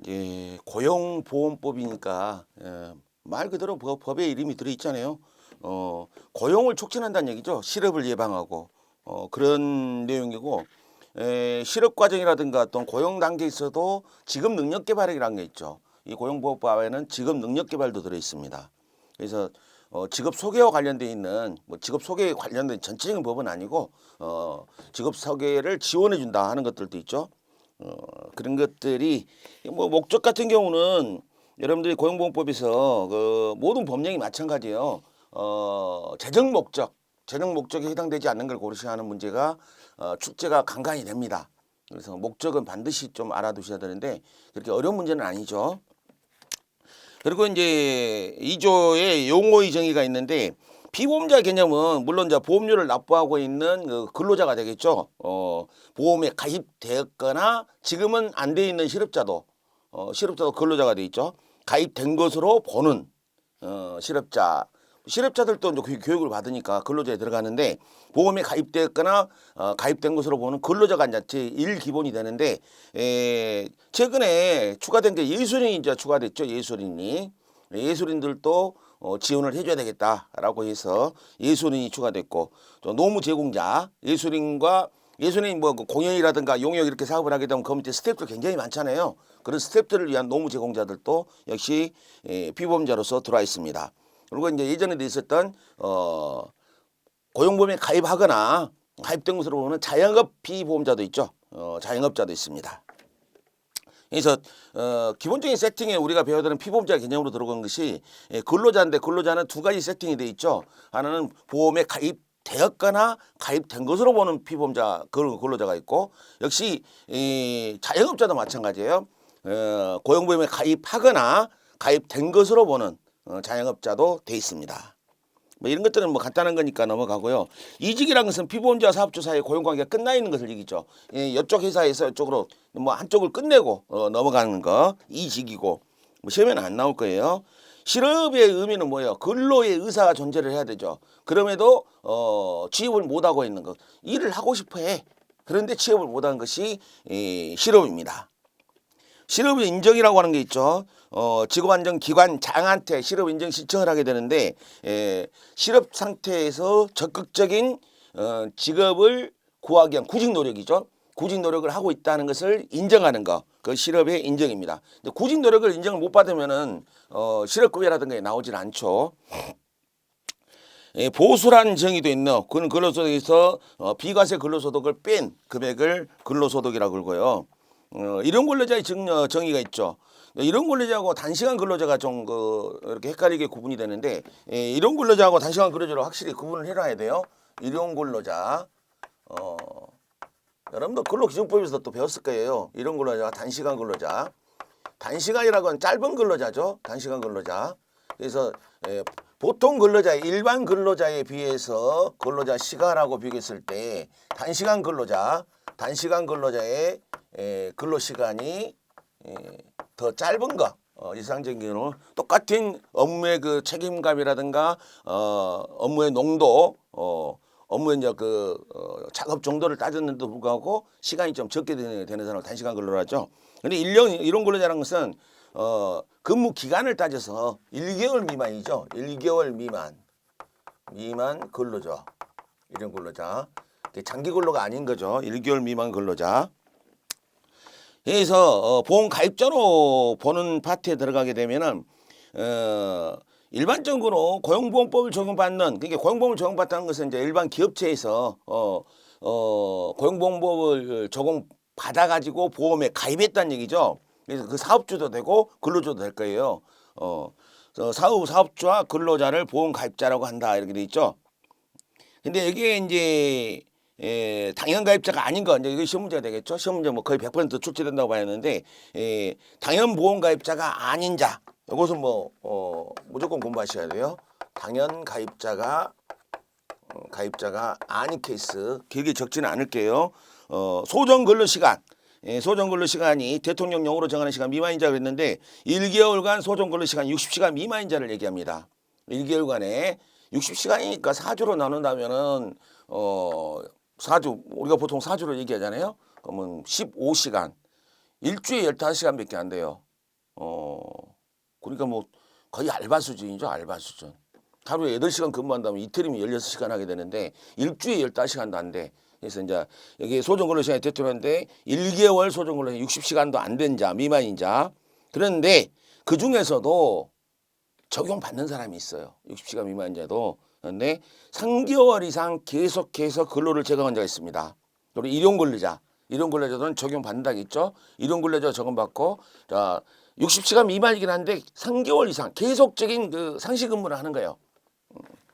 이제 고용보험법이니까 말 그대로 법에 이름이 들어있잖아요. 고용을 촉진한다는 얘기죠. 실업을 예방하고 그런 내용이고 실업 과정이라든가 또는 고용 단계에 있어도 직업 능력 개발이라는 게 있죠. 이 고용보호법에는 직업 능력 개발도 들어 있습니다. 그래서 직업 소개와 관련돼 있는 직업 소개에 관련된 전체적인 법은 아니고 직업 소개를 지원해 준다 하는 것들도 있죠. 그런 것들이 목적 같은 경우는 여러분들이 고용보험법에서 그 모든 법령이 마찬가지예요. 재정 목적에 해당되지 않는 걸 고르셔야 하는 문제가 출제가 간간히 됩니다. 그래서 목적은 반드시 좀 알아두셔야 되는데 그렇게 어려운 문제는 아니죠. 그리고 이제 2조에 용어의 정의가 있는데 피보험자 개념은 물론 이제 보험료를 납부하고 있는 그 근로자가 되겠죠. 보험에 가입되었거나 지금은 안 돼 있는 실업자도 근로자가 돼 있죠. 가입된 것으로 보는 실업자들도 이제 교육을 받으니까 근로자에 들어가는데 보험에 가입되었거나 가입된 것으로 보는 근로자가 이제 제1 기본이 되는데 최근에 추가된 게 예술인이 이제 추가됐죠. 예술인들도 지원을 해줘야 되겠다라고 해서 예술인이 추가됐고 또 노무 제공자 예술인이 뭐 공연이라든가 용역 이렇게 사업을 하게 되면 그 밑에 스태프들 굉장히 많잖아요. 그런 스태프들을 위한 노무 제공자들도 역시 피보험자로서 들어와 있습니다. 그리고 이제 예전에 있었던 고용보험에 가입하거나 가입된 것으로 보면 자영업 피보험자도 있죠. 자영업자도 있습니다. 그래서 기본적인 세팅에 우리가 배워드는 피보험자 개념으로 들어간 것이 근로자인데 근로자는 두 가지 세팅이 돼 있죠. 하나는 보험에 가입되었거나 가입된 것으로 보는 피보험자 근로자가 있고 역시 자영업자도 마찬가지예요. 고용보험에 가입하거나 가입된 것으로 보는 자영업자도 돼 있습니다. 뭐 이런 것들은 뭐 간단한 거니까 넘어가고요. 이직이라는 것은 피보험자와 사업주 사이의 고용관계가 끝나 있는 것을 얘기죠. 이쪽 회사에서 이쪽으로 뭐 한쪽을 끝내고 넘어가는 거 이직이고 뭐 시험에는 안 나올 거예요. 실업의 의미는 뭐예요? 근로의 의사가 존재를 해야 되죠. 그럼에도 취업을 못하고 있는 것. 일을 하고 싶어 해. 그런데 취업을 못한 것이 실업입니다. 실업 인정이라고 하는 게 있죠. 직업안정기관장한테 실업 인정 신청을 하게 되는데 실업 상태에서 적극적인 직업을 구하기 위한 구직 노력이죠. 구직 노력을 하고 있다는 것을 인정하는 거, 그 실업의 인정입니다. 근데 구직 노력을 인정을 못 받으면은 실업급여라든가 나오질 않죠. 보수란 정의도 있는 그건 근로소득에서 비과세 근로소득을 뺀 금액을 근로소득이라고 그러고요. 일용 근로자의 정의가 있죠. 일용 근로자하고 단시간 근로자가 좀 이렇게 헷갈리게 구분이 되는데 일용 근로자하고 단시간 근로자로 확실히 구분을 해놔야 돼요. 일용 근로자 여러분도 근로기준법에서 또 배웠을 거예요. 일용 근로자와 단시간 근로자. 단시간이라고 하는 짧은 근로자죠. 단시간 근로자. 그래서 보통 근로자, 일반 근로자에 비해서 근로자 시간하고 비교했을 때 단시간 근로자의 근로시간이 더 짧은 거 일상적인 경우는 똑같은 업무의 그 책임감이라든가 업무의 농도 업무의 이제 작업 정도를 따졌는데도 불구하고 시간이 좀 적게 되는 사람을 단시간 근로로 하죠. 근데 일용 근로자라는 것은 근무 기간을 따져서 1개월 미만이죠. 1개월 미만 근로자. 일용 근로자. 장기 근로가 아닌 거죠. 1개월 미만 근로자. 그래서 보험 가입자로 보는 파트에 들어가게 되면은 일반적으로 고용보험법을 적용받는 그러니까 고용보험을 적용받다는 것은 이제 일반 기업체에서 고용보험법을 적용받아 가지고 보험에 가입했다는 얘기죠. 그래서 그 사업주도 되고 근로자도 될 거예요. 사업주와 근로자를 보험 가입자라고 한다 이렇게 돼 있죠. 근데 이게 이제 당연 가입자가 아닌 거 이제 이게 시험 문제가 되겠죠. 시험 문제 뭐 거의 100% 출제된다고 봐야 하는데 당연 보험 가입자가 아닌 자 이것은 뭐 무조건 공부하셔야 돼요. 당연 가입자가 아닌 케이스 길게 적지는 않을게요. 소정 근로 시간 소정 근로 시간이 대통령령으로 정하는 시간 미만인자 그랬는데 1개월간 소정 근로 시간 60시간 미만인자를 얘기합니다. 1개월간에 60시간이니까 4주로 나눈다면은 4주 우리가 보통 4주로 얘기하잖아요. 그러면 15시간 일주에 15시간밖에 안 돼요. 그러니까 뭐 거의 알바 수준이죠. 알바 수준. 하루에 8시간 근무한다면 이틀이면 16시간 하게 되는데 일주일에 15시간도 안 돼. 그래서 이제 여기 소정근로시간이 대통령인데 1개월 소정근로시간 60시간도 안 된 자, 미만인 자. 그런데 그 중에서도 적용받는 사람이 있어요. 60시간 미만인 자도. 그런데 3개월 이상 계속해서 근로를 제거한 자가 있습니다. 우리 일용근로자. 일용근로자들은 적용받는다겠죠. 일용근로자 적용받고 자 60시간 미만이긴 한데 3개월 이상 계속적인 그 상시 근무를 하는 거예요.